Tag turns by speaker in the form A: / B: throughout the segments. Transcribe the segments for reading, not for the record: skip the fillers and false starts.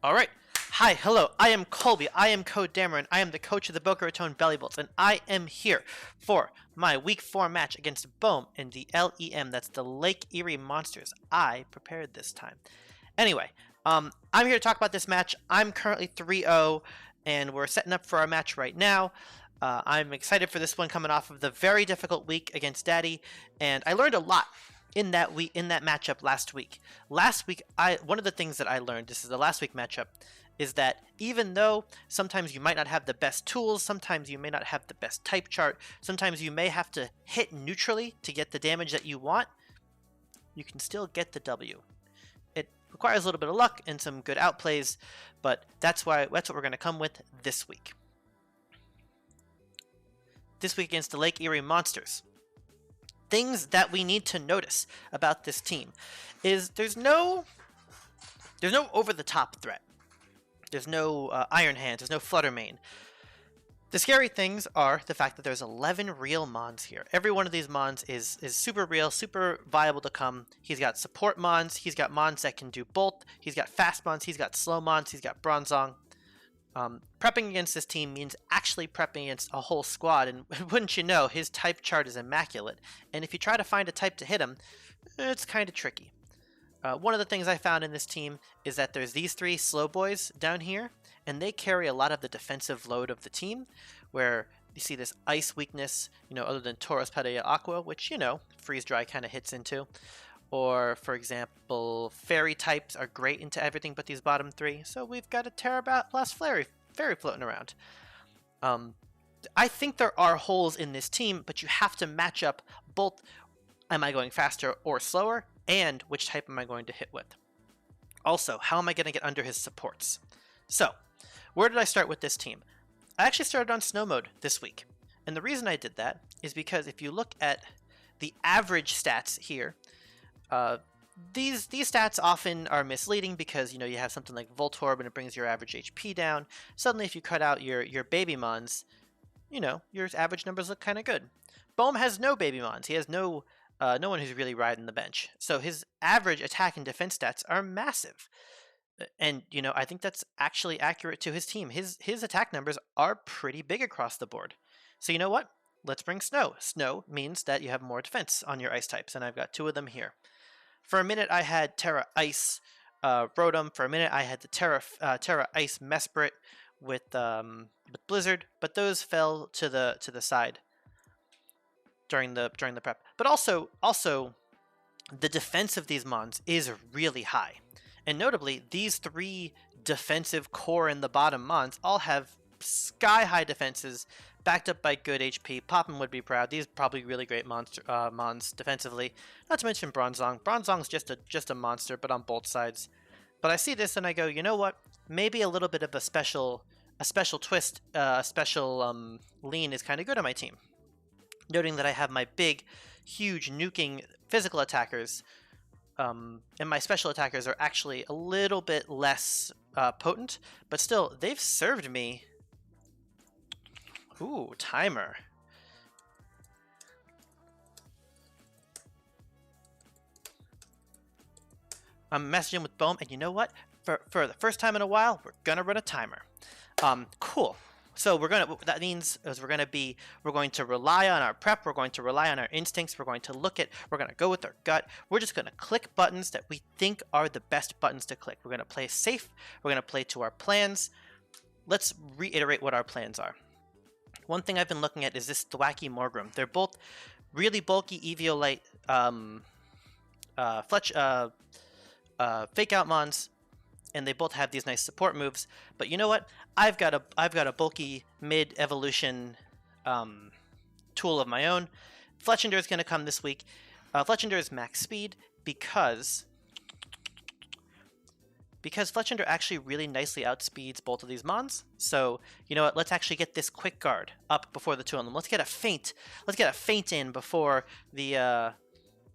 A: Alright. Hi, hello, I am Colby, I am CoDameron, I am the coach of the Boca Raton Bellibolts, and I am here for my Week 4 match against BOhm in the LEM, that's the Lake Erie Monsters. I prepared this time. Anyway, I'm here to talk about this match. I'm currently 3-0, and we're setting up for our match right now. I'm excited for this one coming off of the very difficult week against Daddy, and I learned a lot in that matchup last week. One of the things that I learned, this is the last week matchup, is that even though sometimes you might not have the best tools, sometimes you may not have the best type chart, sometimes you may have to hit neutrally to get the damage that you want, you can still get the W. It requires a little bit of luck and some good outplays, but that's what we're going to come with this week. This week against the Lake Erie Monsters. Things that we need to notice about this team is there's no over-the-top threat. There's no Iron Hands, there's no Flutter Mane. The scary things are the fact that there's 11 real Mons here. Every one of these Mons is super real, super viable to come. He's got support Mons, he's got Mons that can do both, he's got fast Mons, he's got slow Mons, he's got Bronzong. Prepping against this team means actually prepping against a whole squad, and wouldn't you know, his type chart is immaculate. And if you try to find a type to hit him, it's kind of tricky. One of the things I found in this team is that there's these three slow boys down here, and they carry a lot of the defensive load of the team, where you see this ice weakness, other than Tauros Padilla Aqua, which, freeze dry kind of hits into. Or, for example, fairy types are great into everything but these bottom three, so we've got a Terra Blast Fairy floating around. I think there are holes in this team, but you have to match up both, am I going faster or slower, and which type am I going to hit with. Also, how am I going to get under his supports? So, where did I start with this team? I actually started on snow mode this week, and the reason I did that is because if you look at the average stats here, these stats often are misleading because you have something like Voltorb and it brings your average HP down. Suddenly, if you cut out your baby Mons, your average numbers look kind of good. BOhm has no baby Mons. He has no one who's really riding the bench. So his average attack and defense stats are massive. And I think that's actually accurate to his team. His attack numbers are pretty big across the board. So you know what? Let's bring Snow. Snow means that you have more defense on your ice types, and I've got two of them here. For a minute, I had Terra Ice Rotom. For a minute, I had the Terra Ice Mesprit with Blizzard, but those fell to the side during the prep. But also the defense of these Mons is really high, and notably, these three defensive core in the bottom Mons all have sky-high defenses, backed up by good HP. Poppin would be proud. These are probably really great Mons defensively. Not to mention Bronzong. Bronzong's just a monster, but on both sides. But I see this and I go, you know what? Maybe a little bit of a special twist, a special lean is kind of good on my team. Noting that I have my big, huge nuking physical attackers, and my special attackers are actually a little bit less potent, but still, they've served me. Ooh, timer. I'm messaging with BOhm, and you know what? For the first time in a while, we're gonna run a timer. Cool. So that means we're going to rely on our prep, we're going to rely on our instincts, we're going to go with our gut. We're just gonna click buttons that we think are the best buttons to click. We're gonna play safe, we're gonna play to our plans. Let's reiterate what our plans are. One thing I've been looking at is this Thwacky Morgrim. They're both really bulky Eviolite Fake Out Mons, and they both have these nice support moves. But you know what? I've got a bulky mid evolution tool of my own. Fletchinder is going to come this week. Fletchinder is max speed because Fletchinder actually really nicely outspeeds both of these Mons. So, you know what, let's actually get this quick guard up before the two of them. Let's get a feint in before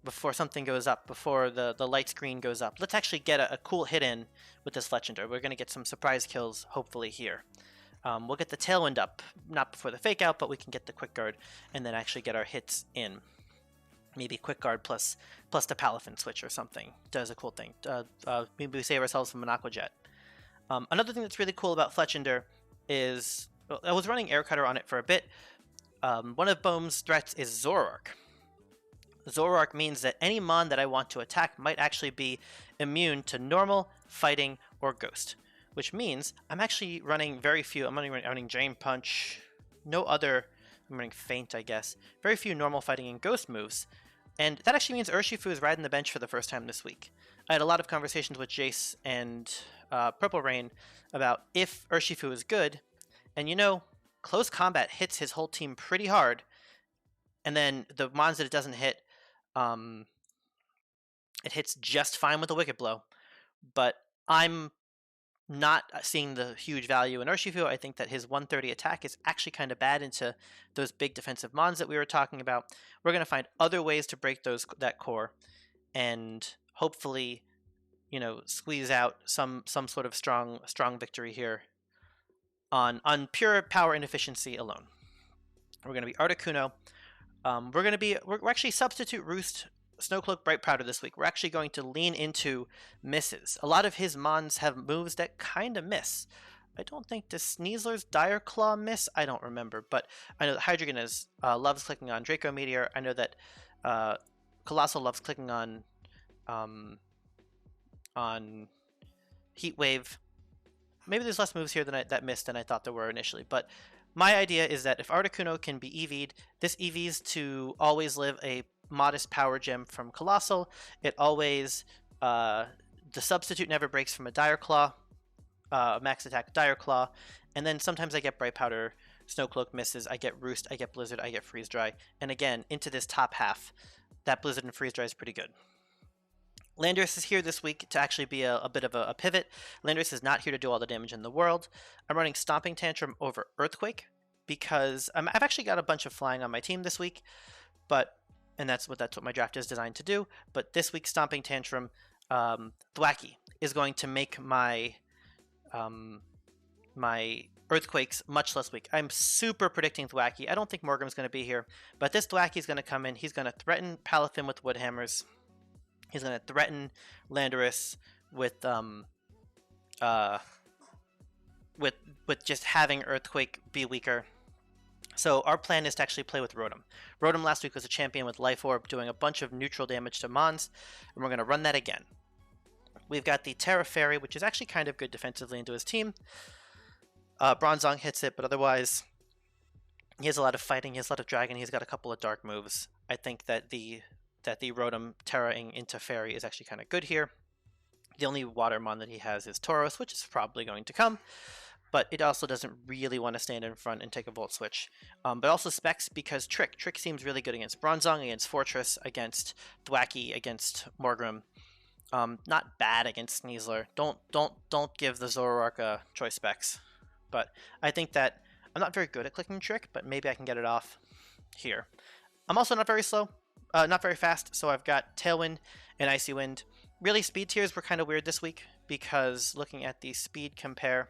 A: before something goes up, before the light screen goes up. Let's actually get a cool hit in with this Fletchinder. We're going to get some surprise kills, hopefully, here. We'll get the Tailwind up, not before the Fake Out, but we can get the quick guard and then actually get our hits in. maybe quick guard plus the Palafin switch or something does a cool thing. Maybe we save ourselves from an Aqua Jet. Another thing that's really cool about Fletchender is I was running Air Cutter on it for a bit. One of BOhm's threats is Zoroark. Zoroark means that any mon that I want to attack might actually be immune to normal, fighting, or ghost. Which means I'm actually running very few. I'm running Drain Punch, no other. I'm running Feint, I guess. Very few normal fighting and ghost moves. And that actually means Urshifu is riding the bench for the first time this week. I had a lot of conversations with Jace and Purple Rain about if Urshifu is good. And you know, close combat hits his whole team pretty hard. And then the mons that it doesn't hit, it hits just fine with a Wicked Blow. But I'm not seeing the huge value in Urshifu. I think that his 130 attack is actually kind of bad into those big defensive mons that we were talking about. We're going to find other ways to break that core and hopefully, you know, squeeze out some sort of strong victory here on pure power and efficiency alone. We're going to be Articuno. We're actually substitute Roost Snowcloak Bright Powder this week. We're actually going to lean into misses. A lot of his mons have moves that kind of miss. I don't think does Sneasler's Dire Claw miss? I don't remember, but I know that Hydreigon loves clicking on Draco Meteor. I know that Colossal loves clicking on Heat Wave. Maybe there's less moves here that missed than I thought there were initially, but my idea is that if Articuno can be EV'd, this EVs to always live a modest power gem from Colossal. It always, the substitute never breaks from a Dire Claw, max attack Dire Claw, and then sometimes I get Bright Powder, Snowcloak misses, I get Roost, I get Blizzard, I get Freeze Dry, and again, into this top half, that Blizzard and Freeze Dry is pretty good. Landorus is here this week to actually be a bit of a pivot. Landorus is not here to do all the damage in the world. I'm running Stomping Tantrum over Earthquake because I've actually got a bunch of flying on my team this week, and that's what my draft is designed to do. But this week, Stomping Tantrum, Thwackey is going to make my my Earthquakes much less weak. I'm super predicting Thwackey. I don't think Morgrim's going to be here, but this Thwackey is going to come in. He's going to threaten Palafin with Wood Hammers. He's going to threaten Landorus with just having Earthquake be weaker. So our plan is to actually play with Rotom. Rotom last week was a champion with Life Orb doing a bunch of neutral damage to Mons, and we're going to run that again. We've got the Terra Fairy, which is actually kind of good defensively into his team. Bronzong hits it, but otherwise he has a lot of fighting, he has a lot of dragon, he's got a couple of dark moves. I think that the Rotom Terraing into Fairy is actually kind of good here. The only Watermon that he has is Tauros, which is probably going to come, but it also doesn't really want to stand in front and take a Volt Switch. But also Specs because Trick seems really good against Bronzong, against Fortress, against Thwackey, against Morgrim. Not bad against Sneasler. Don't give the Zoroark a choice Specs. But I think that I'm not very good at clicking Trick, but maybe I can get it off here. I'm also not very slow. Not very fast, so I've got Tailwind and Icy Wind. Really, speed tiers were kind of weird this week because looking at the speed compare,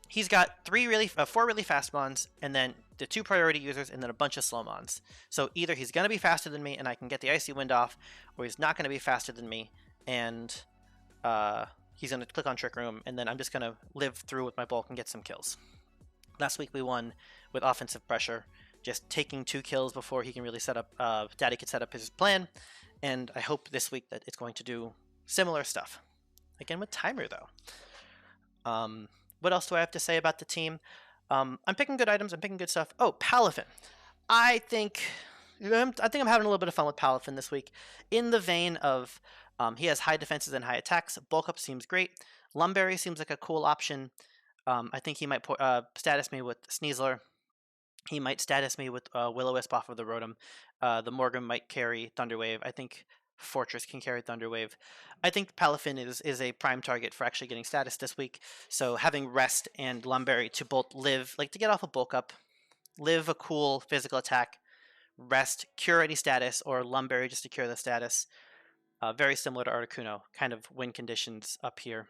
A: he's got 4 really fast mons, and then the 2 priority users, and then a bunch of slow mons. So either he's going to be faster than me, and I can get the Icy Wind off, or he's not going to be faster than me, and he's going to click on Trick Room, and then I'm just going to live through with my bulk and get some kills. Last week we won with offensive pressure, just taking 2 kills before he can really set up, Daddy could set up his plan, and I hope this week that it's going to do similar stuff. Again with Timer though. What else do I have to say about the team? I'm picking good items, I'm picking good stuff. Oh, Palafin. I think I'm having a little bit of fun with Palafin this week. In the vein of, he has high defenses and high attacks, Bulk Up seems great, Lumberry seems like a cool option. I think he might status me with Sneasler. He might status me with Will-O-Wisp off of the Rotom. The Morgrim might carry Thunderwave. I think Fortress can carry Thunderwave. I think Palafin is a prime target for actually getting status this week. So having Rest and Lumberry to both live, like to get off a Bulk Up, live a cool physical attack, Rest, cure any status, or Lumberry just to cure the status. Very similar to Articuno, kind of win conditions up here.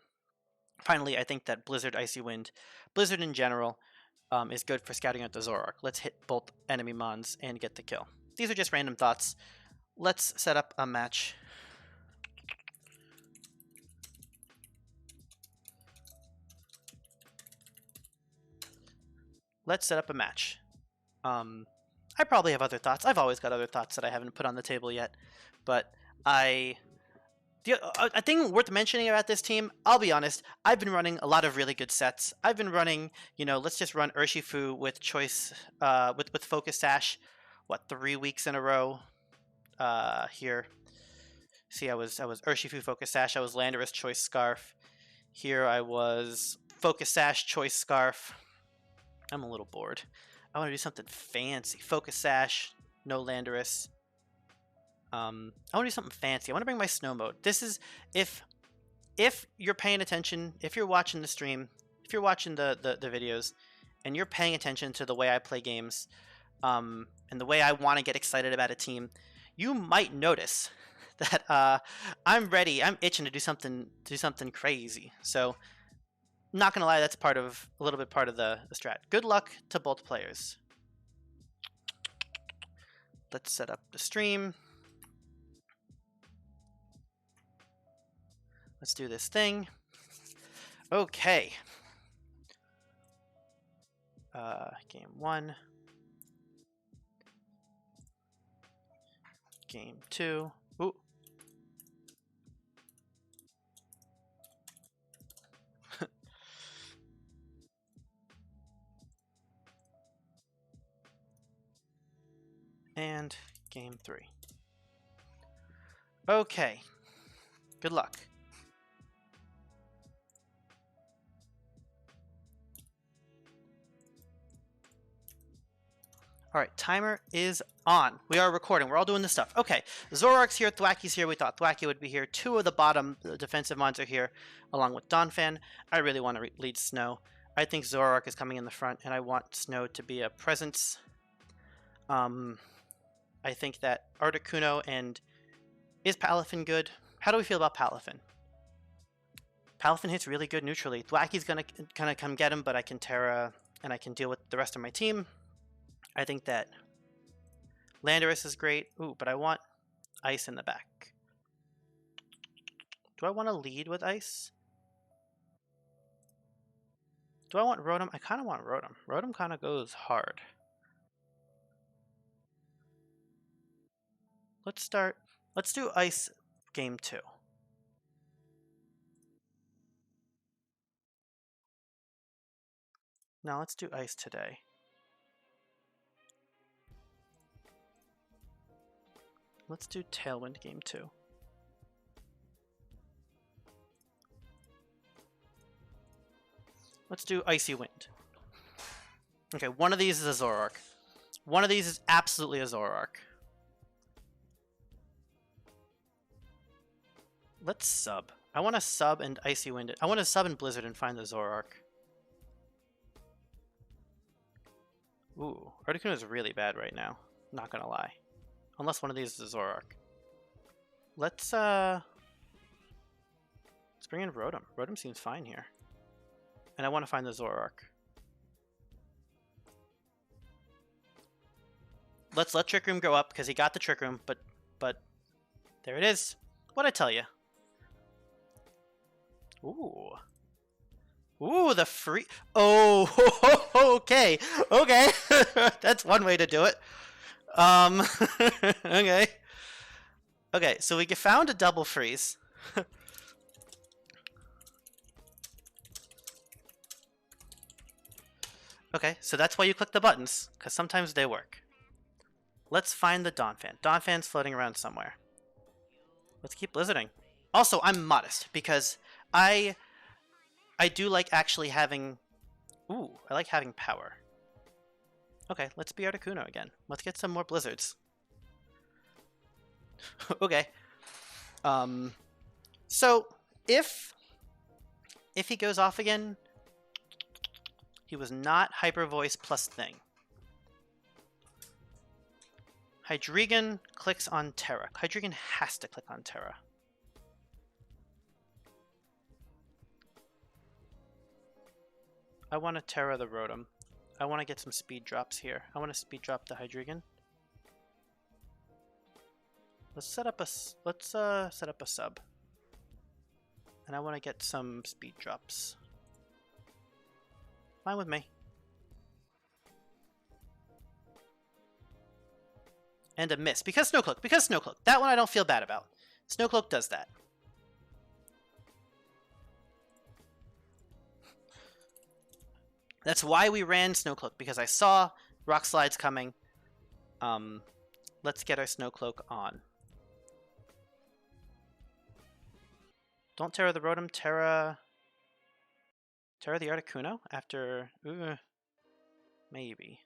A: Finally, I think that Blizzard, Icy Wind, Blizzard in general, is good for scouting out the Zoroark. Let's hit both enemy mons and get the kill. These are just random thoughts. Let's set up a match. let's set up a match. I probably have other thoughts. I've always got other thoughts that I haven't put on the table yet, but a thing worth mentioning about this team, I'll be honest, I've been running a lot of really good sets. I've been running, let's just run Urshifu with choice, with Focus Sash, 3 weeks in a row. Here, see, I was Urshifu Focus Sash. I was Landorus Choice Scarf. Here I was Focus Sash Choice Scarf. I'm a little bored. I want to do something fancy. Focus Sash, no Landorus. I want to do something fancy. I want to bring my snow mode. This is if you're paying attention, if you're watching the stream, if you're watching the videos, and you're paying attention to the way I play games, and the way I want to get excited about a team, you might notice that I'm ready. I'm itching to do something crazy. So, not gonna lie, that's a little bit part of the strat. Good luck to both players. Let's set up the stream. Let's do this thing. Okay. Game 1. Game 2. Ooh. And game 3. Okay. Good luck. All right, timer is on. We are recording. We're all doing this stuff. Okay, Zoroark's here, Thwacky's here. We thought Thwacky would be here. 2 of the bottom defensive mons are here, along with Donphan. I really want to lead Snow. I think Zoroark is coming in the front, and I want Snow to be a presence. I think that Articuno and... Is Palafin good? How do we feel about Palafin? Palafin hits really good neutrally. Thwacky's gonna kind of come get him, but I can Terra, and I can deal with the rest of my team. I think that Landorus is great. Ooh, but I want Ice in the back. Do I want to lead with Ice? Do I want Rotom? I kind of want Rotom. Rotom kind of goes hard. Let's do Ice game 2. Now let's do Ice today. Let's do Tailwind game 2. Let's do Icy Wind. Okay, one of these is a Zoroark. One of these is absolutely a Zoroark. Let's sub. I want to sub and Icy Wind it. I want to sub and Blizzard and find the Zoroark. Ooh, Articuno is really bad right now. Not gonna lie. Unless one of these is a Zoroark. Let's bring in Rotom. Rotom seems fine here. And I want to find the Zoroark. Let's let Trick Room go up because he got the Trick Room, but there it is. What'd I tell you? Ooh. Ooh, the free... Oh, okay. Okay. That's one way to do it. Okay. Okay, so we found a double freeze. Okay, so that's why you click the buttons, because sometimes they work. Let's find the Donphan. Donphan's floating around somewhere. Let's keep blizzarding. Also, I'm modest, because I do like actually having... Ooh, I like having power. Okay, let's be Articuno again. Let's get some more blizzards. Okay. So, if he goes off again... He was not Hyper Voice plus Thing. Hydreigon clicks on Terra. Hydreigon has to click on Terra. I want to Terra the Rotom. I want to get some speed drops here. I want to speed drop the Hydreigon. Let's set up a sub. And I want to get some speed drops. Fine with me. And a miss. Because Snowcloak. Because Snowcloak. That one I don't feel bad about. Snowcloak does that. That's why we ran Snowcloak. Because I saw Rock Slides coming. Let's get our Snowcloak on. Don't Terra the Rotom. Terra the Articuno after... maybe.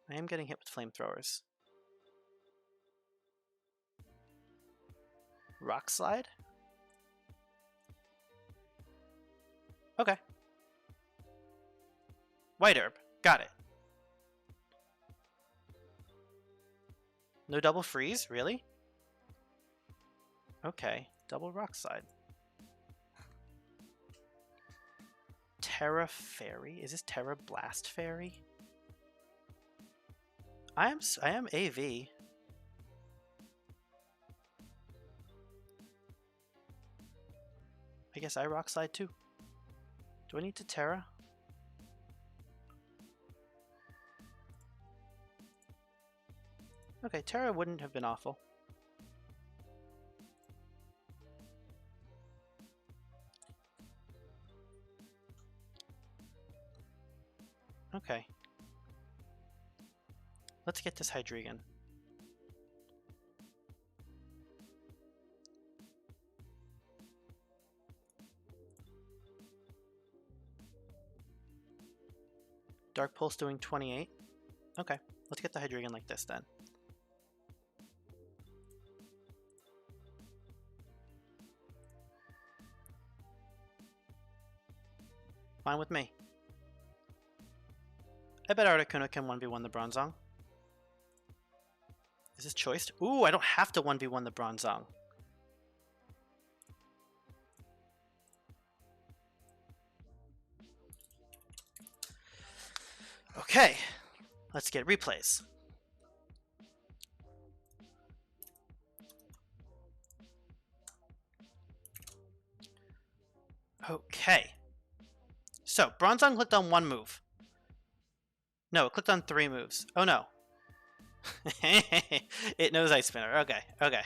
A: I am getting hit with flamethrowers. Rock Slide? Okay. White Herb. Got it. No double freeze? Really? Okay. Double Rock Slide. Terra Fairy? Is this Terra Blast Fairy? I am AV. I guess I Rock Slide too. Do I need to Terra? Okay, Terra wouldn't have been awful. Okay. Let's get this Hydreigon. Dark Pulse doing 28. Okay, let's get the Hydreigon like this then. Fine with me. I bet Articuno can 1v1 the Bronzong. Is this choiced? Ooh, I don't have to 1v1 the Bronzong. Okay, let's get replays. Okay. So, Bronzong clicked on one move. No, it clicked on 3 moves. Oh no. It knows Ice Spinner. Okay, okay.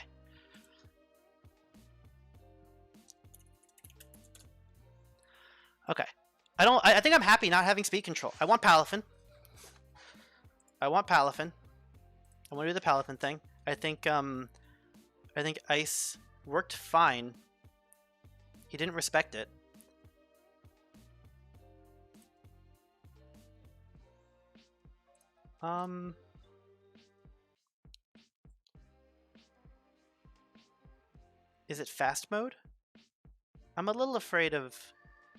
A: Okay. I think I'm happy not having speed control. I want Palafin. I want to do the Palafin thing. I think Ice worked fine. He didn't respect it. Is it fast mode? I'm a little afraid of...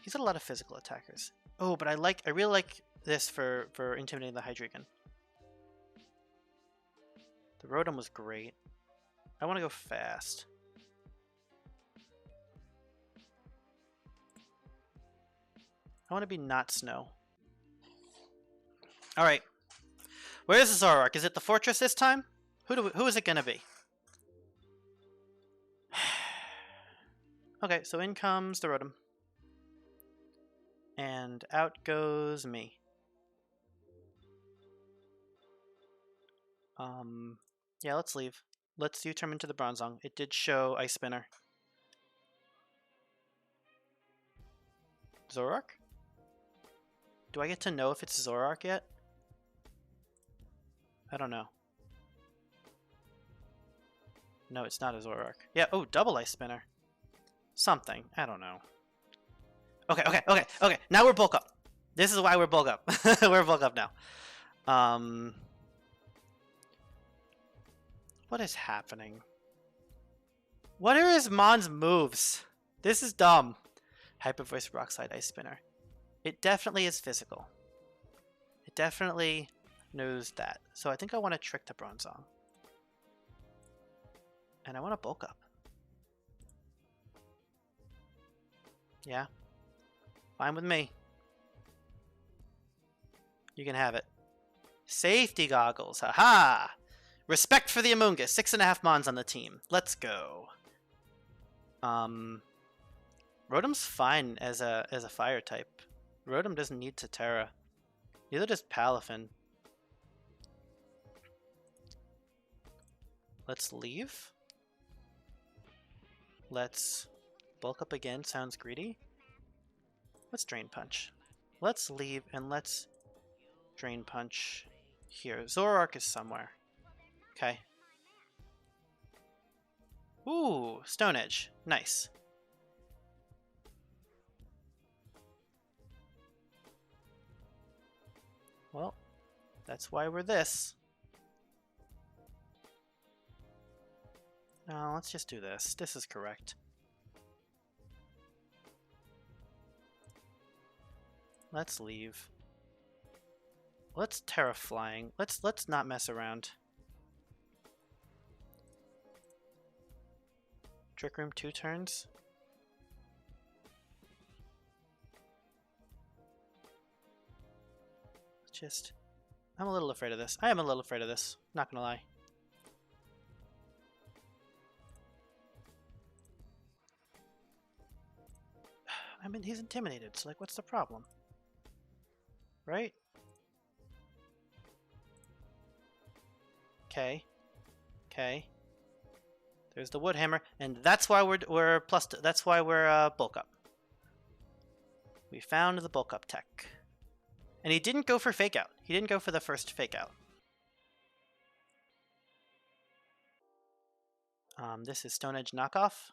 A: He's got a lot of physical attackers. Oh, but I really like this for intimidating the Hydreigon. The Rotom was great. I want to go fast. I want to be not snow. Alright. Where is the Zoroark? Is it the fortress this time? Who is it gonna be? Okay, so in comes the Rotom. And out goes me. Yeah, let's leave. Let's U-turn into the Bronzong. It did show Ice Spinner. Zoroark? Do I get to know if it's Zoroark yet? I don't know. No, it's not a Zoroark. Yeah, oh, double Ice Spinner. Something. I don't know. Okay. Now we're bulk up. This is why we're bulk up. We're bulk up now. What is happening? What are his Mon's moves? This is dumb. Hyper Voice, Rock Slide, Ice Spinner. It definitely is physical. It definitely knows that. So I think I want to trick the Bronzong. And I want to bulk up. Yeah. Fine with me. You can have it. Safety goggles. Haha! Respect for the Amoonguss. 6.5 Mons on the team. Let's go. Rotom's fine as a fire type. Rotom doesn't need to Terra. Neither does Palafin. Let's leave. Let's bulk up again. Sounds greedy. Let's Drain Punch. Let's leave and let's Drain Punch here. Zoroark is somewhere. Okay. Ooh, Stone Edge. Nice. Well, that's why we're this. No, let's just do this. This is correct. Let's leave. Let's Terra Flying. Let's not mess around. Trick Room 2 turns. Just, I'm a little afraid of this. I am a little afraid of this. Not gonna lie. I mean, he's intimidated, so like, what's the problem? Right? Okay. Okay. There's the Wood Hammer, and that's why we're plus. That's why we're bulk up. We found the bulk up tech, and he didn't go for fake out. He didn't go for the first fake out. This is Stone Edge knockoff.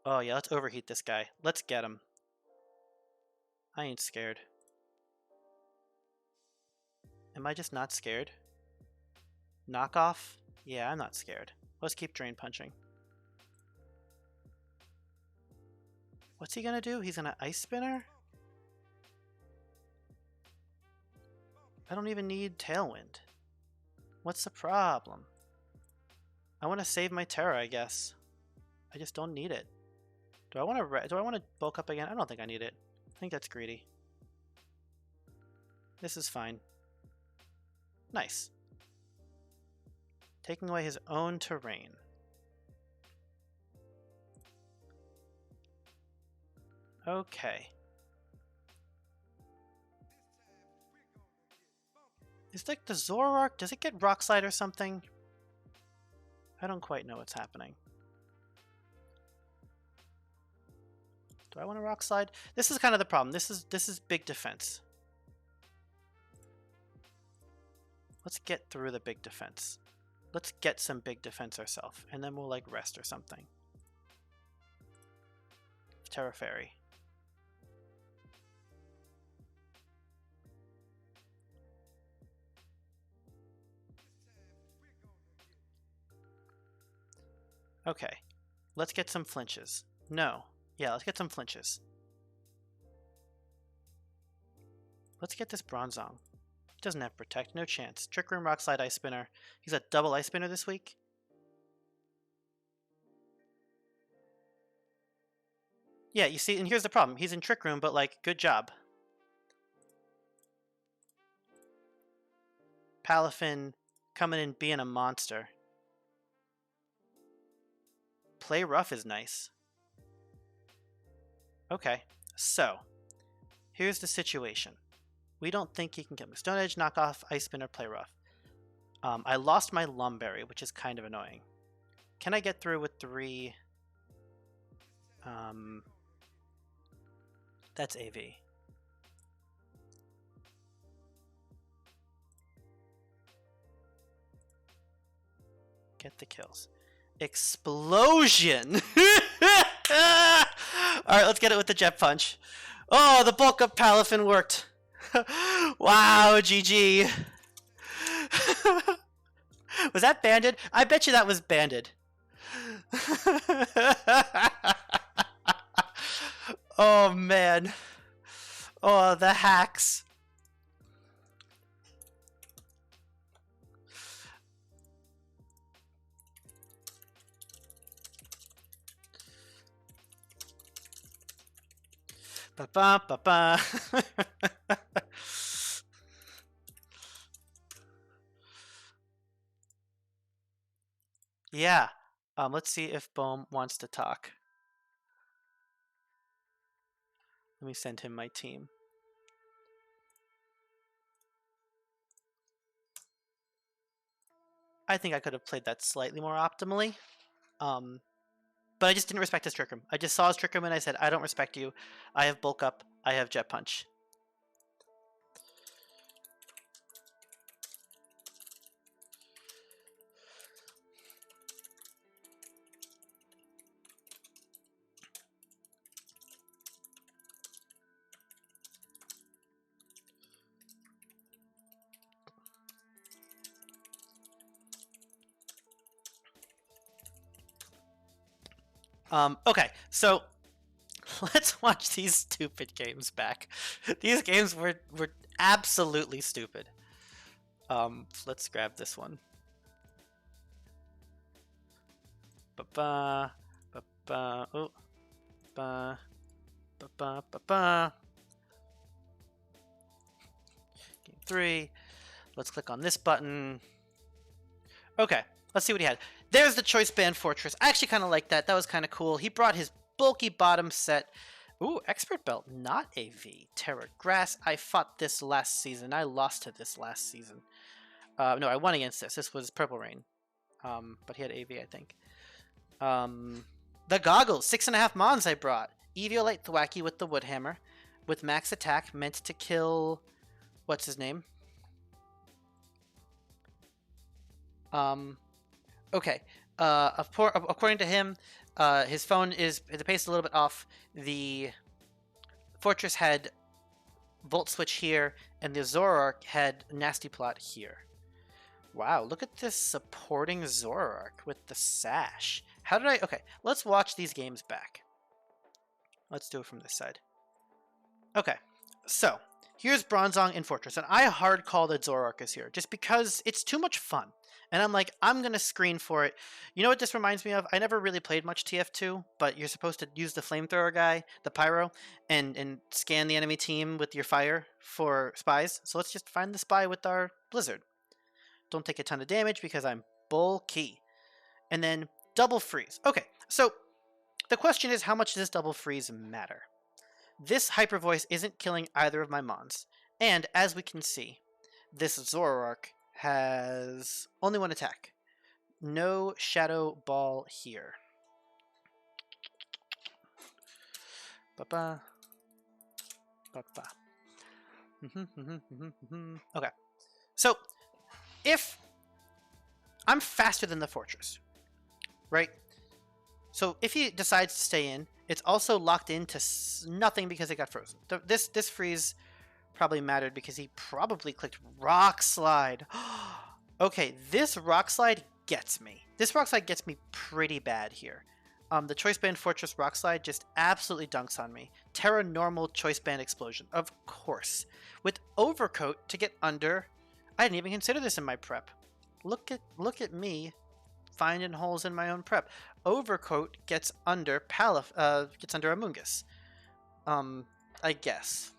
A: Oh yeah, let's overheat this guy. Let's get him. I ain't scared. Am I just not scared? Knockoff? Yeah, I'm not scared. Let's keep Drain Punching. What's he gonna do? He's gonna Ice Spinner? I don't even need Tailwind. What's the problem? I want to save my Terra, I guess. I just don't need it. Do I want to bulk up again? I don't think I need it. I think that's greedy. This is fine. Nice. Taking away his own terrain. Okay. Is like the Zoroark, does it get Rock Slide or something? I don't quite know what's happening. Do I want to Rock Slide? This is kind of the problem. This is big defense. Let's get through the big defense. Let's get some big defense ourselves, and then we'll like rest or something. Terra Fairy. Okay, let's get some flinches. No. Yeah, let's get some flinches. Let's get this Bronzong. Doesn't have Protect, no chance. Trick Room, Rock Slide, Ice Spinner. He's a double Ice Spinner this week. Yeah, you see, and here's the problem. He's in Trick Room, but like, good job. Palafin coming in being a monster. Play Rough is nice. Okay, so here's the situation. We don't think he can get Stone Edge, Knockoff, Ice Spinner, Play Rough. I lost my Lumberry, which is kind of annoying. Can I get through with 3? That's AV. Get the kills. Explosion! Alright, let's get it with the Jet Punch. Oh, the bulk up Palafin worked. Wow, GG. Was that banded? I bet you that was banded. Oh, man. Oh, the hacks. Ba-ba-ba-ba. Yeah. Let's see if BOhm wants to talk. Let me send him my team. I think I could have played that slightly more optimally. But I just didn't respect his Trick Room. I just saw his Trick Room and I said, I don't respect you. I have Bulk Up. I have Jet Punch. Okay, so let's watch these stupid games back. These games were absolutely stupid. Let's grab this one. Ba-ba, ba-ba, oh, ba, ba-ba, ba-ba. Game 3. Let's click on this button. Okay, let's see what he had. There's the Choice Band Fortress. I actually kind of like that. That was kind of cool. He brought his bulky bottom set. Ooh, Expert Belt, not AV. Terra Grass. I fought this last season. I lost to this last season. No, I won against this. This was Purple Rain. But he had AV, I think. The Goggles. 6.5 Mons I brought. Eviolite Thwacky with the Woodhammer. With max attack, meant to kill... What's his name? Okay. According to him, his phone is the pace is a little bit off. The Fortress had Volt Switch here, and the Zoroark had Nasty Plot here. Wow, look at this supporting Zoroark with the sash. How did I... Okay, let's watch these games back. Let's do it from this side. Okay, so here's Bronzong in Fortress, and I hard call that Zoroark is here, just because it's too much fun. And I'm like, I'm going to screen for it. You know what this reminds me of? I never really played much TF2, but you're supposed to use the flamethrower guy, the pyro, and scan the enemy team with your fire for spies. So let's just find the spy with our blizzard. Don't take a ton of damage because I'm bulky. And then double freeze. Okay, so the question is, how much does this double freeze matter? This Hyper Voice isn't killing either of my Mons. And as we can see, this Zoroark has only one attack. No Shadow Ball here. Ba-ba. Ba-ba. Okay. So, if I'm faster than the Fortress, right? So if he decides to stay in, it's also locked into nothing because it got frozen. This freeze probably mattered because he probably clicked Rock Slide. Okay, this Rock Slide gets me. This Rock Slide gets me pretty bad here. The Choice Band Fortress Rock Slide just absolutely dunks on me. Terra Normal Choice Band Explosion, of course. With Overcoat to get under. I didn't even consider this in my prep. Look at me finding holes in my own prep. Overcoat gets under gets under Amoonguss. I guess.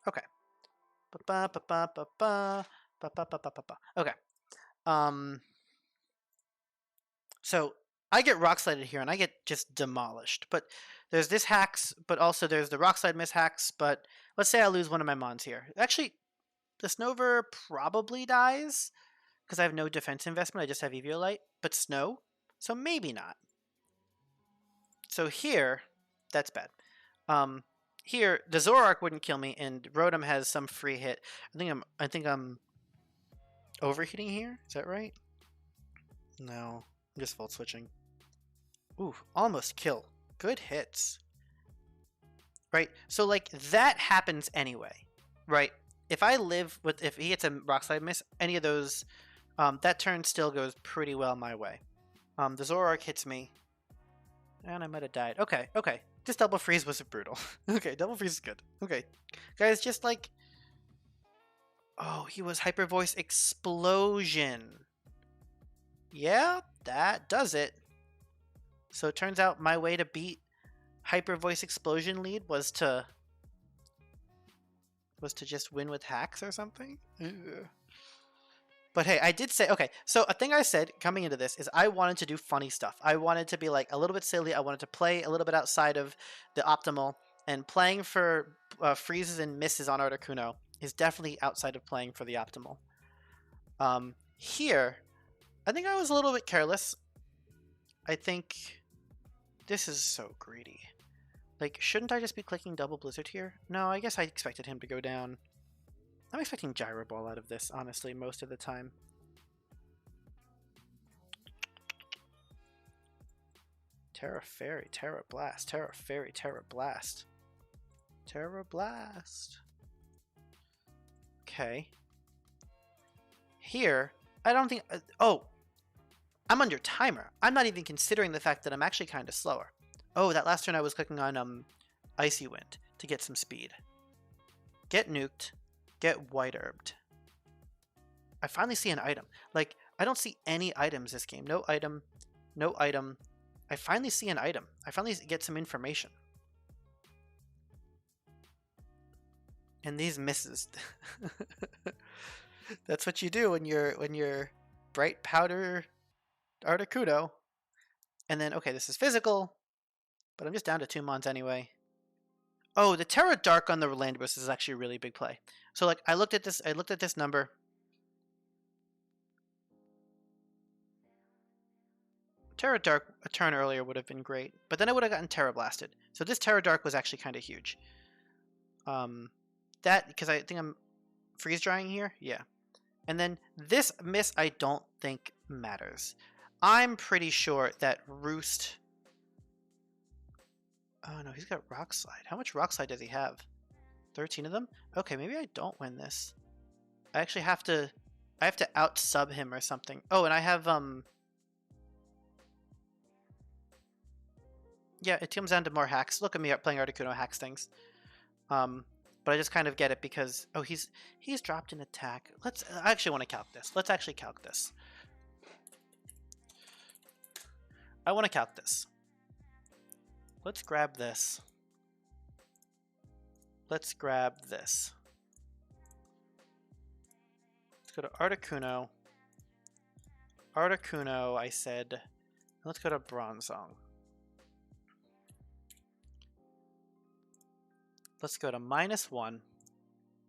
A: Okay. Okay. So I get Rock Slided here and I get just demolished. But there's this hacks, but also there's the Rock Slide miss hacks. But let's say I lose one of my Mons here. Actually, the Snover probably dies because I have no defense investment. I just have Eviolite, but Snow, so maybe not. So here, that's bad. Here the Zoroark wouldn't kill me, and Rotom has some free hit. I think I'm overheating here. Is that right? No, I'm just volt switching. Ooh, almost kill. Good hits. Right. So like that happens anyway. Right. If he hits a Rock Slide miss, any of those, that turn still goes pretty well my way. The Zoroark hits me, and I might have died. Okay. This double freeze was brutal. Okay, double freeze is good. Okay, guys, just like... Oh, he was Hyper Voice Explosion. Yeah, that does it. So it turns out my way to beat Hyper Voice Explosion lead was to just win with hacks or something? Ugh. But hey, I did say, okay, so a thing I said coming into this is I wanted to do funny stuff. I wanted to be like a little bit silly. I wanted to play a little bit outside of the optimal, and playing for freezes and misses on Articuno is definitely outside of playing for the optimal. Here, I think I was a little bit careless. I think this is so greedy. Like, shouldn't I just be clicking double blizzard here? No, I guess I expected him to go down. I'm expecting gyro ball out of this, honestly, most of the time. Terra Fairy, Terra Blast, Terra Fairy, Terra Blast. Terra Blast. Okay. Here, I don't think... oh! I'm under timer. I'm not even considering the fact that I'm actually kind of slower. Oh, that last turn I was clicking on Icy Wind to get some speed. Get nuked. Get white herbed. I finally see an item. Like, I don't see any items this game. No item. No item. I finally see an item. I finally get some information. And these misses. That's what you do when you're bright powder Articuno. And then, okay, this is physical, but I'm just down to 2 mons anyway. Oh, the Terra Dark on the Landibus is actually a really big play. So like I looked at this number. Terra Dark a turn earlier would have been great, but then I would have gotten Terra Blasted. So this Terra Dark was actually kind of huge. That, because I think I'm freeze drying here, yeah. And then this miss I don't think matters. I'm pretty sure that Roost... oh no, he's got Rock Slide. How much Rock Slide does he have? 13 of them? Okay, maybe I don't win this. I actually have to... I have to out-sub him or something. Oh, and I have, yeah, it comes down to more hacks. Look at me playing Articuno hacks things. But I just kind of get it because... oh, he's dropped an attack. I actually want to calc this. Let's actually calc this. I want to calc this. Let's grab this. Let's grab this. Let's go to Articuno. Articuno, I said. Let's go to Bronzong. Let's go to -1.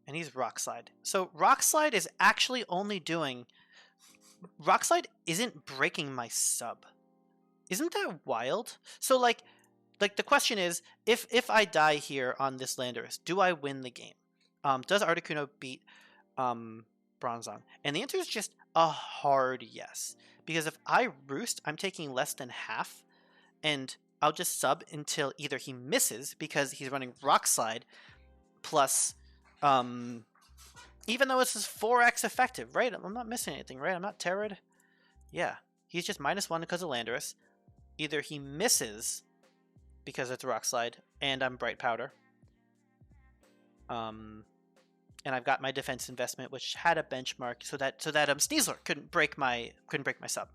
A: And he's Rock Slide. So Rock Slide is actually only doing... Rock Slide isn't breaking my sub. Isn't that wild? So like the question is, if I die here on this Landorus, do I win the game? Does Articuno beat Bronzong? And the answer is just a hard yes. Because if I Roost, I'm taking less than half, and I'll just sub until either he misses because he's running Rock Slide, plus, even though this is 4x effective, right? I'm not missing anything, right? I'm not terrored. Yeah, he's just -1 because of Landorus. Either he misses because it's Rock Slide and I'm Bright Powder, and I've got my defense investment, which had a benchmark, so that Sneasler couldn't break my sub.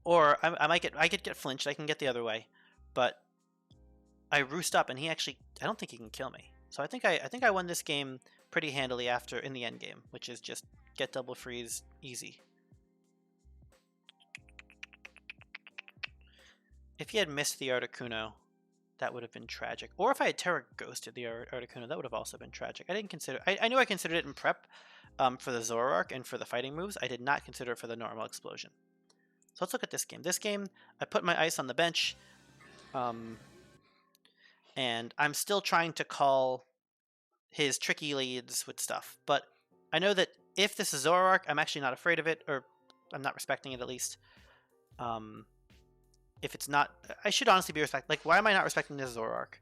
A: Or I could get flinched. I can get the other way, but I Roost up, and I don't think he can kill me. So I think I won this game pretty handily in the end game, which is just get double freeze easy. If he had missed the Articuno, that would have been tragic. Or if I had Terra Ghosted the Articuno, that would have also been tragic. I didn't consider... I knew I considered it in prep for the Zoroark and for the fighting moves. I did not consider it for the normal explosion. So let's look at this game. This game, I put my ice on the bench, and I'm still trying to call his tricky leads with stuff. But I know that if this is Zoroark, I'm actually not afraid of it, or I'm not respecting it at least. If it's not, I should honestly be respecting. Like, why am I not respecting this Zoroark?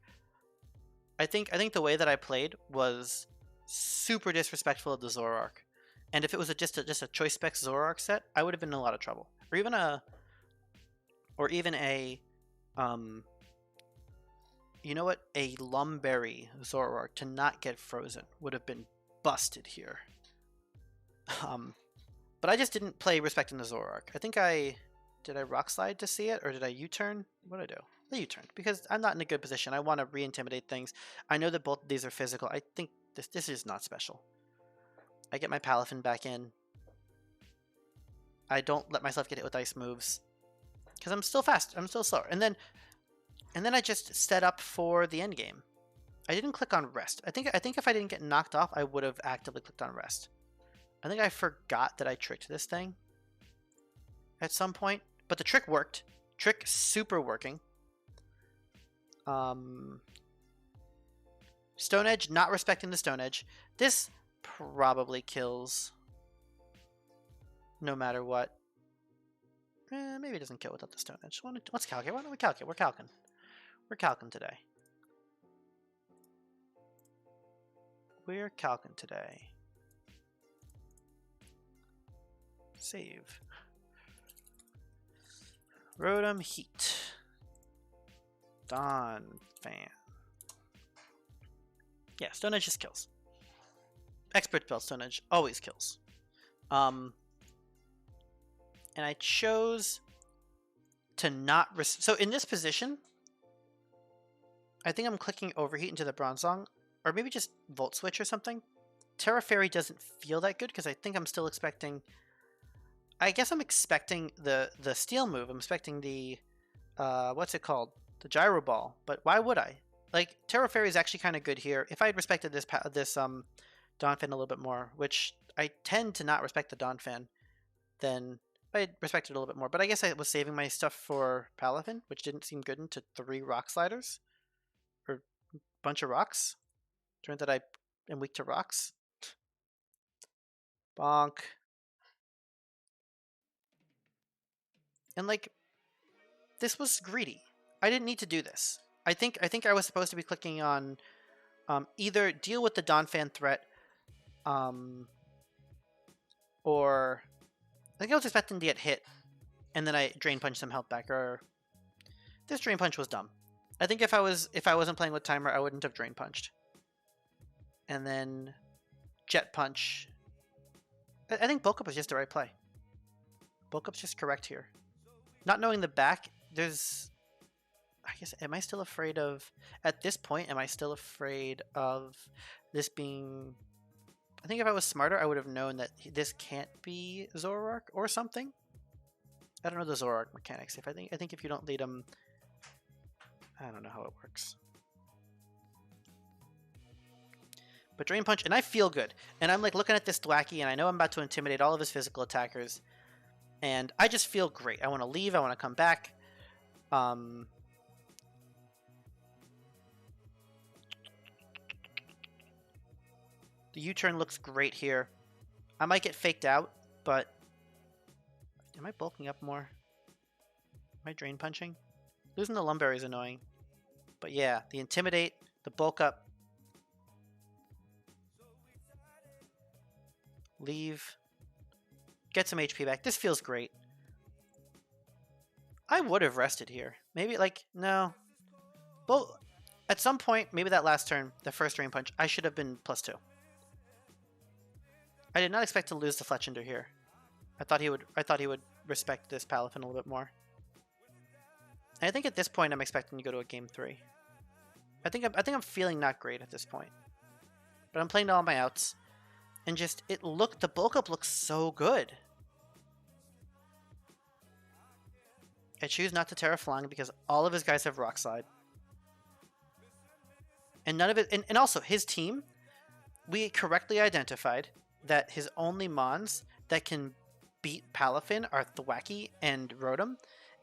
A: I think the way that I played was super disrespectful of the Zoroark. And if it was just a choice spec Zoroark set, I would have been in a lot of trouble. Or even a you know what? A Lumberry Zoroark to not get frozen would have been busted here. But I just didn't play respecting the Zoroark. I think did I Rock Slide to see it, or did I U-turn? What did I do? I U-turned, because I'm not in a good position. I want to re-intimidate things. I know that both of these are physical. I think this is not special. I get my Palafin back in. I don't let myself get hit with ice moves, because I'm still fast. I'm still slower. And then I just set up for the end game. I didn't click on rest. I think if I didn't get knocked off, I would have actively clicked on rest. I think I forgot that I tricked this thing at some point, but the trick worked. Trick super working. Stone Edge, not respecting the Stone Edge. This probably kills no matter what. Maybe it doesn't kill without the Stone Edge. Let's calculate. Why don't we calculate? We're calcing. We're calcing today. We're calcing today. Save. Rotom Heat. Don Fan. Yeah, Stone Edge just kills. Expert Belt Stone Edge always kills. And I chose to not... So in this position, I think I'm clicking Overheat into the Bronzong, or maybe just Volt Switch or something. Terra Fairy doesn't feel that good because I think I'm still expecting... I guess I'm expecting the Steel move. I'm expecting the... what's it called? The Gyro Ball. But why would I? Like, Terra Fairy is actually kind of good here. If I had respected this Donphan a little bit more, which I tend to not respect the Donphan, then I respected it a little bit more. But I guess I was saving my stuff for Palafin, which didn't seem good into 3 Rock Sliders. Or a bunch of rocks. Turns out I am weak to rocks. Bonk. And like, this was greedy. I didn't need to do this. I think I was supposed to be clicking on either deal with the Donphan threat, or I think I was expecting to get hit, and then I Drain Punch some health back. Or this Drain Punch was dumb. I think if I wasn't playing with timer, I wouldn't have Drain Punched. And then Jet Punch. I think Bulk Up was just the right play. Bulk Up's just correct here. Not knowing the back, there's... I guess, am I still afraid of... At this point, am I still afraid of this being... I think if I was smarter, I would have known that this can't be Zoroark or something. I don't know the Zoroark mechanics. I think if you don't lead him... I don't know how it works. But Drain Punch, and I feel good. And I'm like looking at this Thwackey, and I know I'm about to intimidate all of his physical attackers. And I just feel great. I want to leave. I want to come back. The U-turn looks great here. I might get faked out, but... Am I bulking up more? Am I Drain Punching? Losing the Lumberry is annoying. But yeah, the Intimidate, the bulk up. Leave. Get some HP back. This feels great. I would have rested here. Maybe, like, no. Well, at some point, maybe that last turn, the first Drain Punch, I should have been +2. I did not expect to lose the Fletchinder here. I thought he would respect this Palafin a little bit more. And I think at this point I'm expecting to go to a game 3. I think I'm feeling not great at this point. But I'm playing to all my outs. And just the bulk up looks so good. I choose not to Terraflung because all of his guys have Rock Slide. And none of it and also his team, we correctly identified that his only Mons that can beat Palafin are Thwackey and Rotom.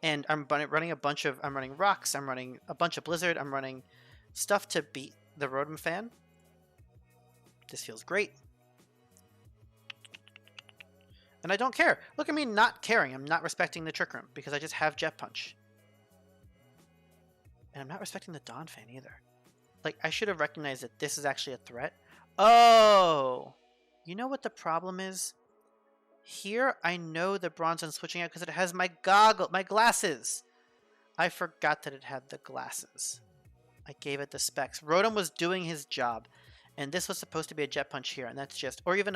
A: And I'm running I'm running Rocks, I'm running a bunch of Blizzard, I'm running stuff to beat the Rotom fan. This feels great. And I don't care. Look at me not caring. I'm not respecting the Trick Room because I just have Jet Punch. And I'm not respecting the Donphan either. Like, I should have recognized that this is actually a threat. Oh! You know what the problem is? Here, I know the Bronzon's switching out because it has my glasses. I forgot that it had the glasses. I gave it the specs. Rotom was doing his job. And this was supposed to be a Jet Punch here. And that's just, or even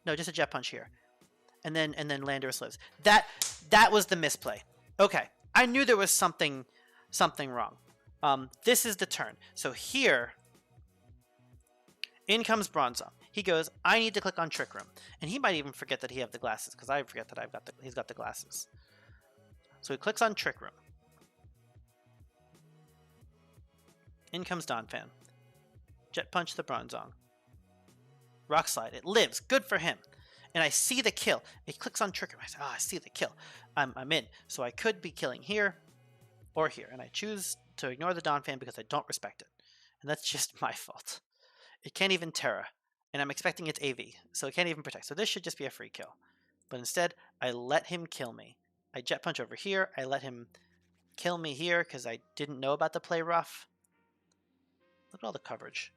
A: just a Jet Punch here. And then Landorus lives. That was the misplay. Okay. I knew there was something wrong. This is the turn. So here, in comes Bronzong. He goes, I need to click on Trick Room. And he might even forget that he have the glasses, because I forget that he's got the glasses. So he clicks on Trick Room. In comes Donphan. Jet Punch the Bronzong. Rock Slide. It lives. Good for him. And I see the kill. It clicks on trigger. I say, I see the kill. I'm in. So I could be killing here or here. And I choose to ignore the Donphan because I don't respect it. And that's just my fault. It can't even Terra. And I'm expecting its AV. So it can't even protect. So this should just be a free kill. But instead, I let him kill me. I Jet Punch over here. I let him kill me here because I didn't know about the play rough. Look at all the coverage.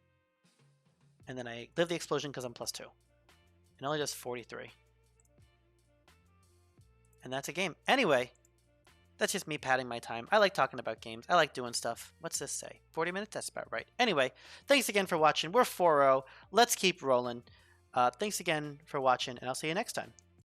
A: And then I live the explosion because I'm +2. It only does 43. And that's a game. Anyway, that's just me padding my time. I like talking about games. I like doing stuff. What's this say? 40 minutes? That's about right. Anyway, thanks again for watching. We're 4-0. Let's keep rolling. Thanks again for watching, and I'll see you next time.